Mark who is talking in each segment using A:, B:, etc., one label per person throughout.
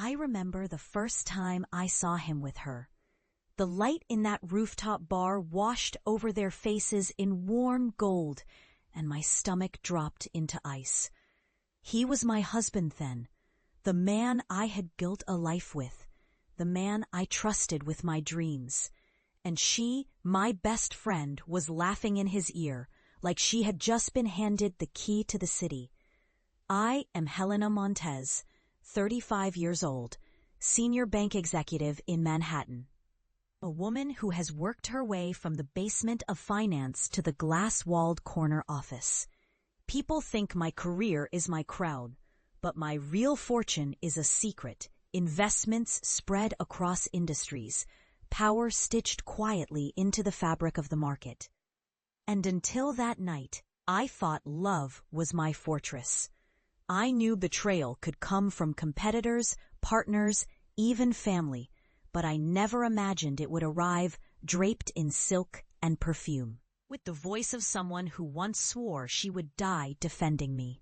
A: I remember the first time I saw him with her. The light in that rooftop bar washed over their faces in warm gold, and my stomach dropped into ice. He was my husband then, the man I had built a life with, the man I trusted with my dreams. And she, my best friend, was laughing in his ear, like she had just been handed the key to the city. I am Helena Montez, 35 years old, senior bank executive in Manhattan. A woman who has worked her way from the basement of finance to the glass-walled corner office. People think my career is my crowd, but my real fortune is a secret. Investments spread across industries, power stitched quietly into the fabric of the market. And until that night, I thought love was my fortress. I knew betrayal could come from competitors, partners, even family, but I never imagined it would arrive draped in silk and perfume, with the voice of someone who once swore she would die defending me.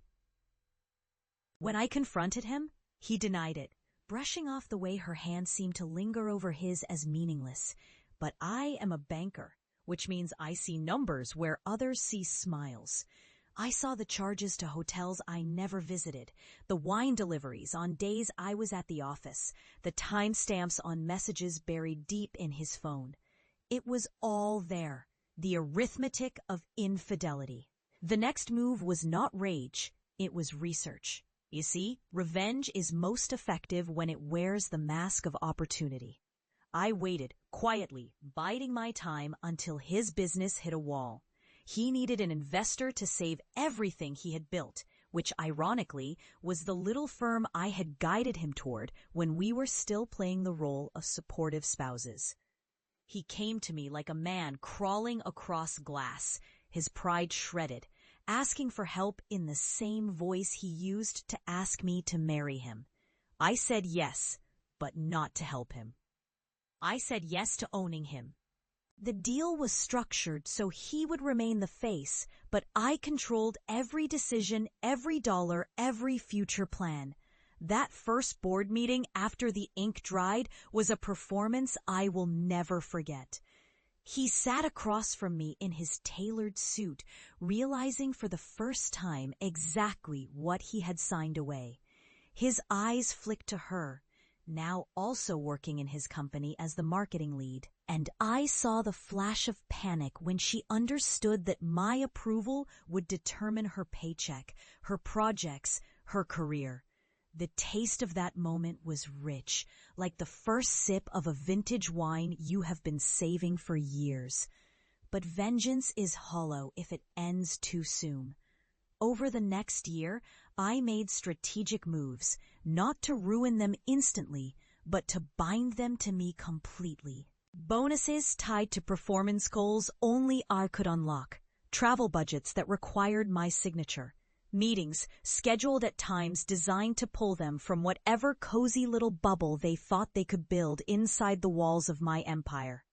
A: When I confronted him, he denied it, brushing off the way her hand seemed to linger over his as meaningless. But I am a banker, which means I see numbers where others see smiles. I saw the charges to hotels I never visited, the wine deliveries on days I was at the office, the timestamps on messages buried deep in his phone. It was all there, the arithmetic of infidelity. The next move was not rage, it was research. You see, revenge is most effective when it wears the mask of opportunity. I waited, quietly, biding my time until his business hit a wall. He needed an investor to save everything he had built, which ironically was the little firm I had guided him toward when we were still playing the role of supportive spouses. He came to me like a man crawling across glass, his pride shredded, asking for help in the same voice he used to ask me to marry him. I said yes, but not to help him. I said yes to owning him. The deal was structured so he would remain the face, but I controlled every decision, every dollar, every future plan. That first board meeting after the ink dried was a performance I will never forget. He sat across from me in his tailored suit, realizing for the first time exactly what he had signed away. His eyes flicked to her, now also working in his company as the marketing lead, and I saw the flash of panic when she understood that my approval would determine her paycheck, her projects, her career. The taste of that moment was rich, like the first sip of a vintage wine you have been saving for years. But vengeance is hollow if it ends too soon. Over the next year, I made strategic moves, not to ruin them instantly, but to bind them to me completely. Bonuses tied to performance goals only I could unlock, travel budgets that required my signature, meetings scheduled at times designed to pull them from whatever cozy little bubble they thought they could build inside the walls of my empire.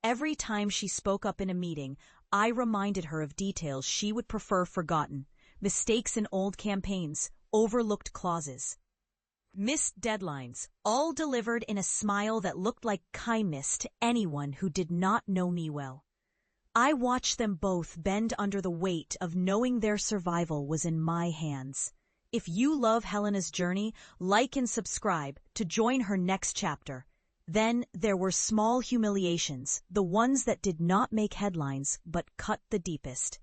A: Every time she spoke up in a meeting, I reminded her of details she would prefer forgotten, mistakes in old campaigns, overlooked clauses, missed deadlines, all delivered in a smile that looked like kindness to anyone who did not know me well. I watched them both bend under the weight of knowing their survival was in my hands. If you love Helena's journey, like and subscribe to join her next chapter. Then there were small humiliations, the ones that did not make headlines but cut the deepest.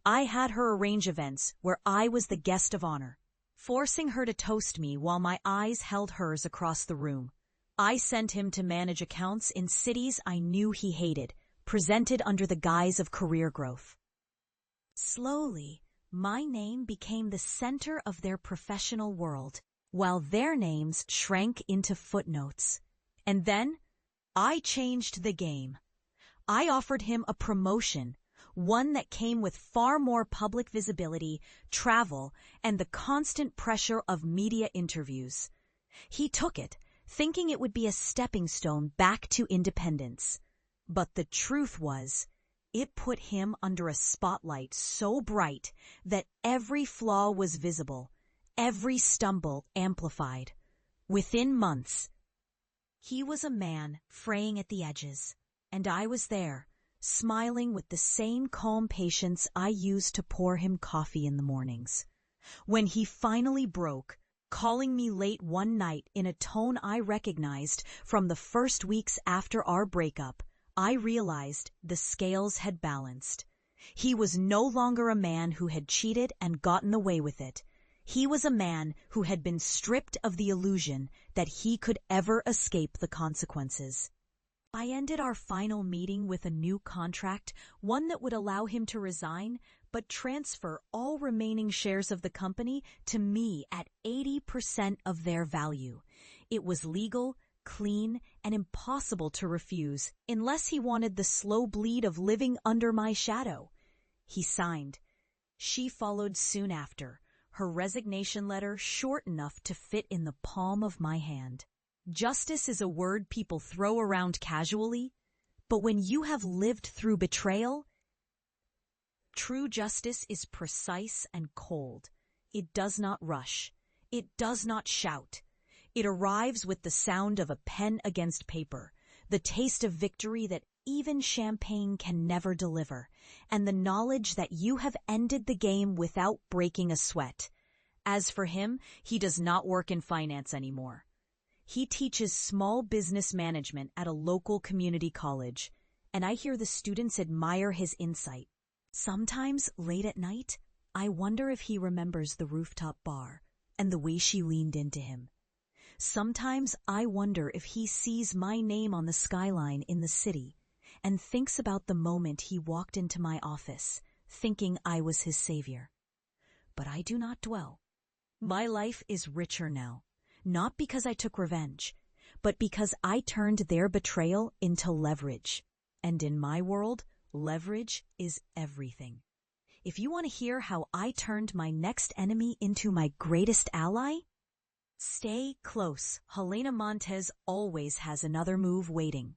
A: I had her arrange events where I was the guest of honor, forcing her to toast me while my eyes held hers across the room. I sent him to manage accounts in cities I knew he hated, presented under the guise of career growth. Slowly, my name became the center of their professional world, while their names shrank into footnotes. And then, I changed the game. I offered him a promotion, one that came with far more public visibility, travel, and the constant pressure of media interviews. He took it, thinking it would be a stepping stone back to independence. But the truth was, it put him under a spotlight so bright that every flaw was visible, every stumble amplified. Within months, he was a man fraying at the edges, and I was there, smiling with the same calm patience I used to pour him coffee in the mornings. When he finally broke, calling me late one night in a tone I recognized from the first weeks after our breakup, I realized the scales had balanced. He was no longer a man who had cheated and gotten away with it. He was a man who had been stripped of the illusion that he could ever escape the consequences. I ended our final meeting with a new contract, one that would allow him to resign, but transfer all remaining shares of the company to me at 80% of their value. It was legal, clean, and impossible to refuse unless he wanted the slow bleed of living under my shadow. He signed. She followed soon after, her resignation letter short enough to fit in the palm of my hand. Justice is a word people throw around casually, but when you have lived through betrayal, true justice is precise and cold. It does not rush. It does not shout. It arrives with the sound of a pen against paper, the taste of victory that even champagne can never deliver, and the knowledge that you have ended the game without breaking a sweat. As for him, he does not work in finance anymore. He teaches small business management at a local community college, and I hear the students admire his insight. Sometimes, late at night, I wonder if he remembers the rooftop bar and the way she leaned into him. Sometimes I wonder if he sees my name on the skyline in the city and thinks about the moment he walked into my office, thinking I was his savior. But I do not dwell. My life is richer now, not because I took revenge, but because I turned their betrayal into leverage. And in my world, leverage is everything. If you want to hear how I turned my next enemy into my greatest ally, stay close. Helena Montez always has another move waiting.